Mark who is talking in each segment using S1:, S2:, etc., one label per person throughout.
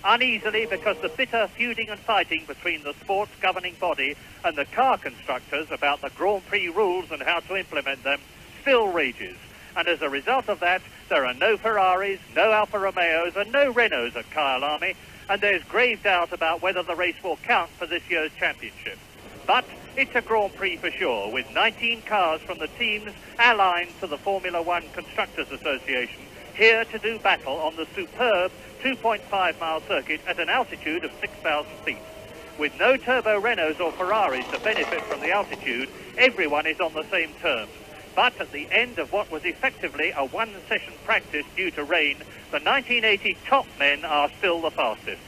S1: uneasily because the bitter feuding and fighting between the sport's governing body and the car constructors about the Grand Prix rules and how to implement them still rages. And as a result of that, there are no Ferraris, no Alfa Romeos and no Renaults at Kyalami, and there's grave doubt about whether the race will count for this year's championship. But it's a Grand Prix for sure, with 19 cars from the teams aligned to the Formula One Constructors Association here to do battle on the superb 2.5-mile circuit at an altitude of 6,000 feet. With no turbo Renaults or Ferraris to benefit from the altitude, everyone is on the same terms. But at the end of what was effectively a one-session practice due to rain, the 1980 top men are still the fastest.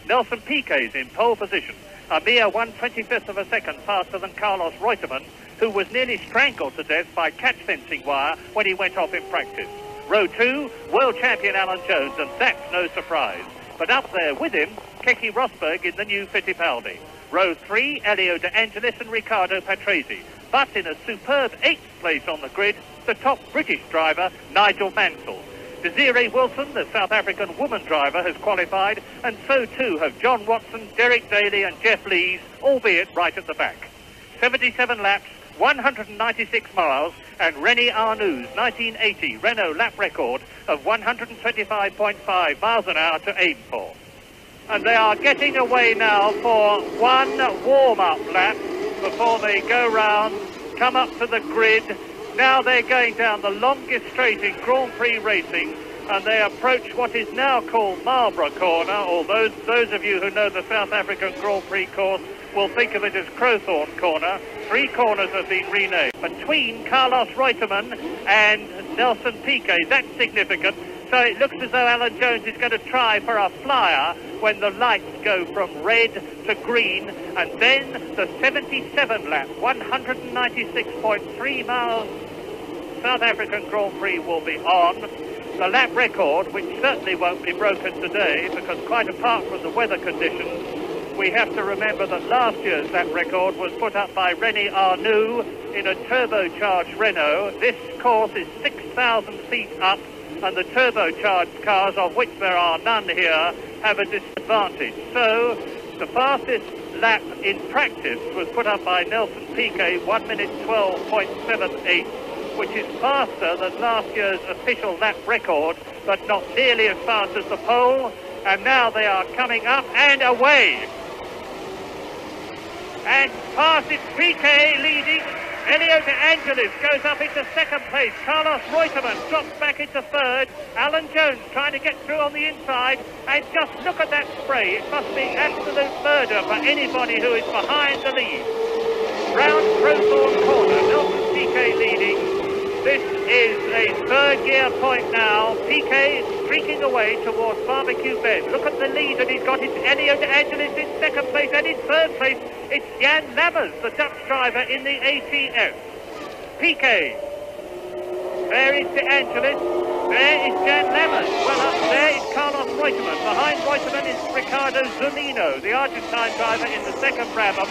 S1: Nelson Piquet's in pole position, a mere 1/25th of a second faster than Carlos Reutemann, who was nearly strangled to death by catch fencing wire when he went off in practice. Row 2, world champion Alan Jones, and that's no surprise. But up there with him, Keke Rosberg in the new Fittipaldi. Row 3, Elio De Angelis and Riccardo Patrese. But in a superb 8th place on the grid, the top British driver, Nigel Mansell. Desiree Wilson, the South African woman driver, has qualified, and so too have John Watson, Derek Daly and Jeff Lees, albeit right at the back. 77 laps, 196 miles, and René Arnoux' 1980 Renault lap record of 125.5 miles an hour to aim for. And they are getting away now for one warm-up lap before they go round, come up to the grid. Now they're going down the longest straight in Grand Prix racing, and they approach what is now called Marlborough Corner, although those of you who know the South African Grand Prix course will think of it as Crowthorne Corner. 3 corners have been renamed. Between Carlos Reutemann and Nelson Piquet, that's significant. So it looks as though Alan Jones is going to try for a flyer when the lights go from red to green, and then the 77 lap, 196.3 miles South African Grand Prix will be on. The lap record, which certainly won't be broken today, because quite apart from the weather conditions, we have to remember that last year's lap record was put up by René Arnoux in a turbocharged Renault. This course is 6,000 feet up, and the turbocharged cars, of which there are none here, have a disadvantage. So the fastest lap in practice was put up by Nelson Piquet, 1 minute 12.78, which is faster than last year's official lap record, but not nearly as fast as the pole. And now they are coming up and away. And past it's Piquet leading. Elio De Angelis goes up into 2nd place. Carlos Reutemann drops back into 3rd. Alan Jones trying to get through on the inside. And just look at that spray. It must be absolute murder for anybody who is behind the lead. Round Crowthorne Corner, Nelson Piquet leading. This is a 3rd gear point now. Piquet streaking away towards Barbecue Bend. Look at the lead that he's got. It's Elio De Angelis in 2nd place, and in 3rd place it's Jan Lammers, the Dutch driver in the ATF. Piquet. There is De Angelis. There is Jan Lammers. Well, up there is Carlos Reutemann. Behind Reutemann is Ricardo Zunino, the Argentine driver in the 2nd Brabham,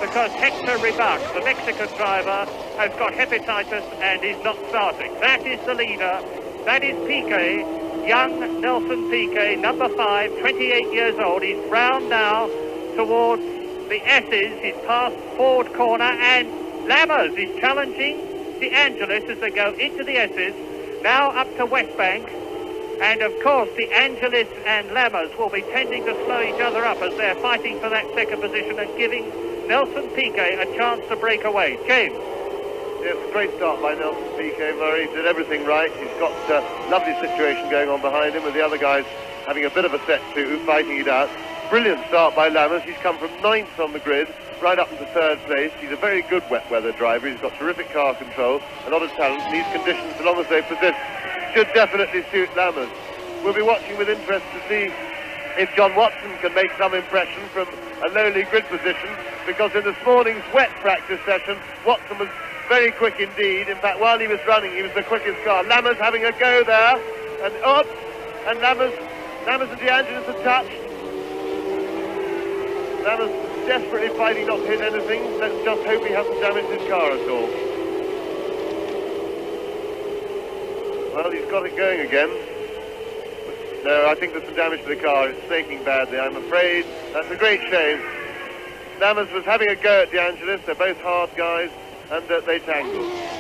S1: because Hector Ribac, the Mexican driver, has got hepatitis and is not starting. That is the leader. That is Piquet, young Nelson Piquet, number 5, 28 years old. He's round now towards the S's. He's past Ford Corner, and Lammers is challenging De Angelis as they go into the S's. Now up to West Bank. And of course, De Angelis and Lammers will be tending to slow each other up as they're fighting for that 2nd position and giving Nelson Piquet a chance to break away. James.
S2: Yes, great start by Nelson Piquet. He did everything right. He's got a lovely situation going on behind him, with the other guys having a bit of a set to, fighting it out. Brilliant start by Lammers. He's come from 9th on the grid, right up into 3rd place. He's a very good wet weather driver. He's got terrific car control, a lot of talent. These conditions, so long as they persist, should definitely suit Lammers. We'll be watching with interest to see if John Watson can make some impression from a lowly grid position, because in this morning's wet practice session, Watson was very quick indeed. In fact, while he was running, he was the quickest car. Lammers having a go there, and up, and Lammers and De Angelis are touched. Lammers desperately fighting not to hit anything. Let's just hope he hasn't damaged his car at all. Well, he's got it going again. So I think there's some damage to the car. It's snaking badly, I'm afraid. That's a great shame. Lammers was having a go at De Angelis. They're both hard guys, and they tangled.